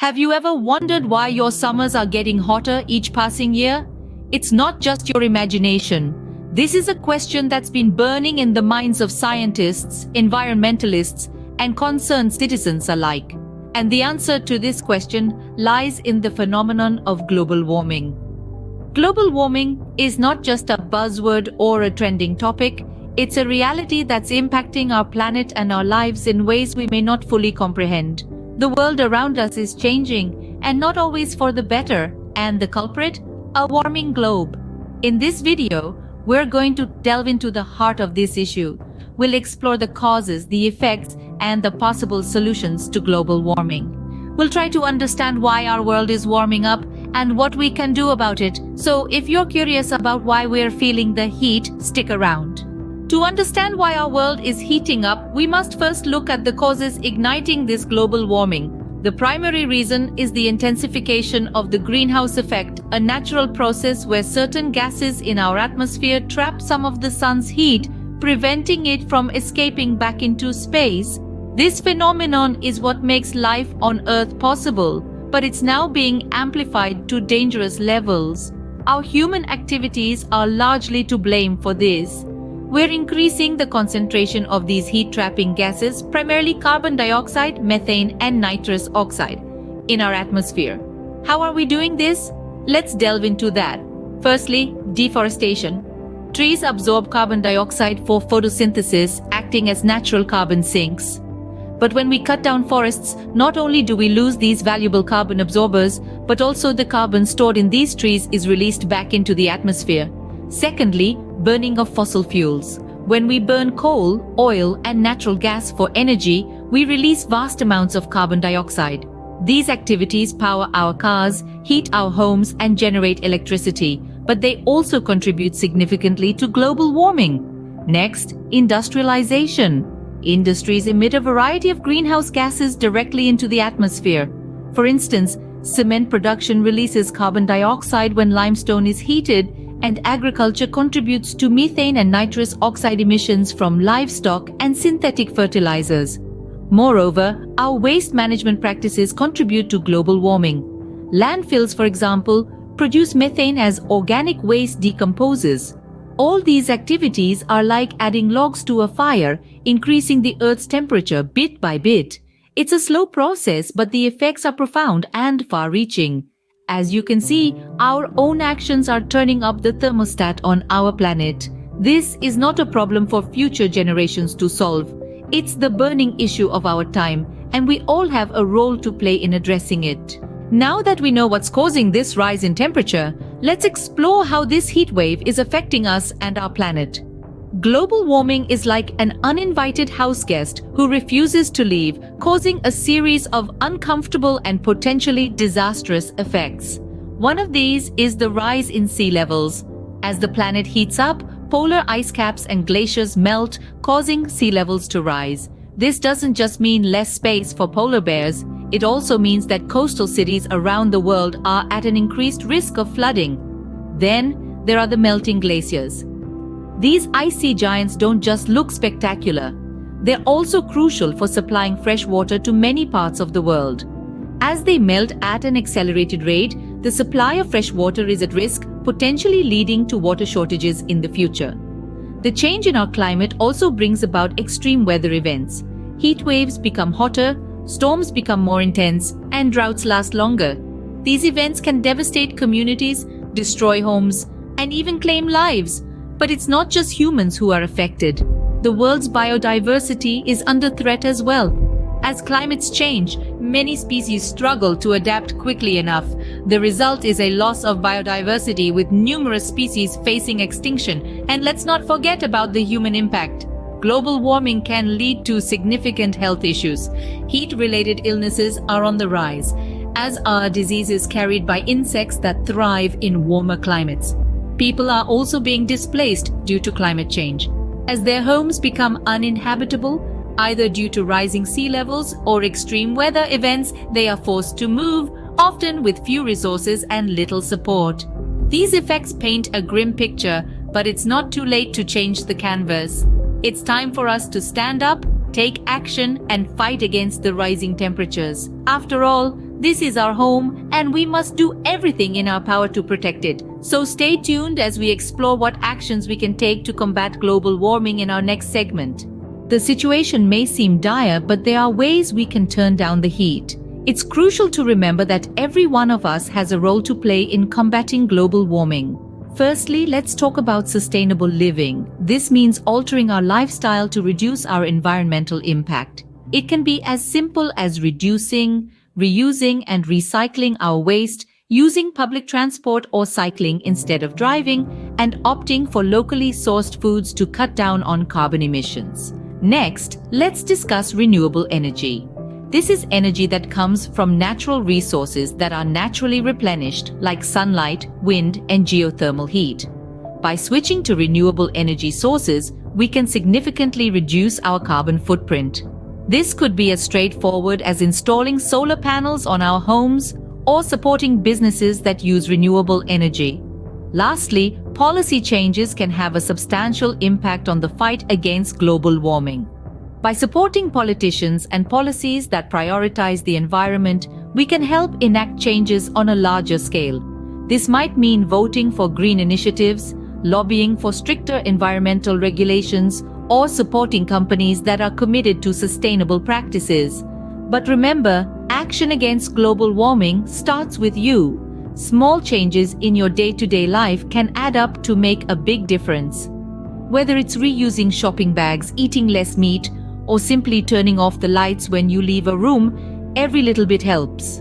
Have you ever wondered why your summers are getting hotter each passing year? It's not just your imagination. This is a question that's been burning in the minds of scientists, environmentalists, and concerned citizens alike. And the answer to this question lies in the phenomenon of global warming. Global warming is not just a buzzword or a trending topic. It's a reality that's impacting our planet and our lives in ways we may not fully comprehend. The world around us is changing, and not always for the better, and the culprit? A warming globe. In this video, we're going to delve into the heart of this issue. We'll explore the causes, the effects, and the possible solutions to global warming. We'll try to understand why our world is warming up and what we can do about it. So if you're curious about why we're feeling the heat, stick around. To understand why our world is heating up, we must first look at the causes igniting this global warming. The primary reason is the intensification of the greenhouse effect, a natural process where certain gases in our atmosphere trap some of the sun's heat, preventing it from escaping back into space. This phenomenon is what makes life on Earth possible, but it's now being amplified to dangerous levels. Our human activities are largely to blame for this. We're increasing the concentration of these heat-trapping gases, primarily carbon dioxide, methane, and nitrous oxide, in our atmosphere. How are we doing this? Let's delve into that. Firstly, deforestation. Trees absorb carbon dioxide for photosynthesis, acting as natural carbon sinks. But when we cut down forests, not only do we lose these valuable carbon absorbers, but also the carbon stored in these trees is released back into the atmosphere. Secondly, burning of fossil fuels. When we burn coal, oil, and natural gas for energy, we release vast amounts of carbon dioxide. These activities power our cars, heat our homes, and generate electricity, but they also contribute significantly to global warming. Next, industrialization. Industries emit a variety of greenhouse gases directly into the atmosphere. For instance, cement production releases carbon dioxide when limestone is heated, and agriculture contributes to methane and nitrous oxide emissions from livestock and synthetic fertilizers. Moreover, our waste management practices contribute to global warming. Landfills, for example, produce methane as organic waste decomposes. All these activities are like adding logs to a fire, increasing the Earth's temperature bit by bit. It's a slow process, but the effects are profound and far-reaching. As you can see, our own actions are turning up the thermostat on our planet. This is not a problem for future generations to solve. It's the burning issue of our time, and we all have a role to play in addressing it. Now that we know what's causing this rise in temperature, let's explore how this heat wave is affecting us and our planet. Global warming is like an uninvited house guest who refuses to leave, causing a series of uncomfortable and potentially disastrous effects. One of these is the rise in sea levels. As the planet heats up, polar ice caps and glaciers melt, causing sea levels to rise. This doesn't just mean less space for polar bears. It also means that coastal cities around the world are at an increased risk of flooding. Then, there are the melting glaciers. These icy giants don't just look spectacular. They're also crucial for supplying fresh water to many parts of the world. As they melt at an accelerated rate, the supply of fresh water is at risk, potentially leading to water shortages in the future. The change in our climate also brings about extreme weather events. Heat waves become hotter, storms become more intense, and droughts last longer. These events can devastate communities, destroy homes, and even claim lives. But it's not just humans who are affected. The world's biodiversity is under threat as well. As climates change, many species struggle to adapt quickly enough. The result is a loss of biodiversity, with numerous species facing extinction. And let's not forget about the human impact. Global warming can lead to significant health issues. Heat-related illnesses are on the rise, as are diseases carried by insects that thrive in warmer climates. People are also being displaced due to climate change. As their homes become uninhabitable, either due to rising sea levels or extreme weather events, they are forced to move, often with few resources and little support. These effects paint a grim picture, but it's not too late to change the canvas. It's time for us to stand up, take action, and fight against the rising temperatures. After all, This is our home, and we must do everything in our power to protect it. So stay tuned as we explore what actions we can take to combat global warming in our next segment. The situation may seem dire, but there are ways we can turn down the heat. It's crucial to remember that every one of us has a role to play in combating global warming. Firstly, let's talk about sustainable living. This means altering our lifestyle to reduce our environmental impact. It can be as simple as reducing, reusing, and recycling our waste, using public transport or cycling instead of driving, and opting for locally sourced foods to cut down on carbon emissions. Next, let's discuss renewable energy. This is energy that comes from natural resources that are naturally replenished, like sunlight, wind, and geothermal heat. By switching to renewable energy sources, we can significantly reduce our carbon footprint. This could be as straightforward as installing solar panels on our homes or supporting businesses that use renewable energy. Lastly, policy changes can have a substantial impact on the fight against global warming. By supporting politicians and policies that prioritize the environment, we can help enact changes on a larger scale. This might mean voting for green initiatives, lobbying for stricter environmental regulations, or supporting companies that are committed to sustainable practices. But remember, action against global warming starts with you. Small changes in your day-to-day life can add up to make a big difference. Whether it's reusing shopping bags, eating less meat, or simply turning off the lights when you leave a room, every little bit helps.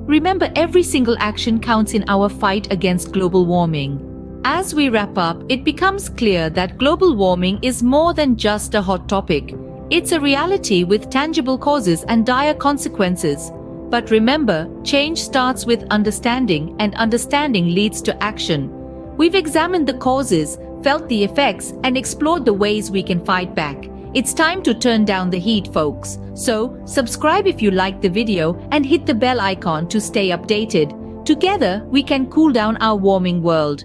Remember, every single action counts in our fight against global warming. As we wrap up, it becomes clear that global warming is more than just a hot topic. It's a reality with tangible causes and dire consequences. But remember, change starts with understanding, and understanding leads to action. We've examined the causes, felt the effects, and explored the ways we can fight back. It's time to turn down the heat, folks. So, subscribe if you liked the video and hit the bell icon to stay updated. Together, we can cool down our warming world.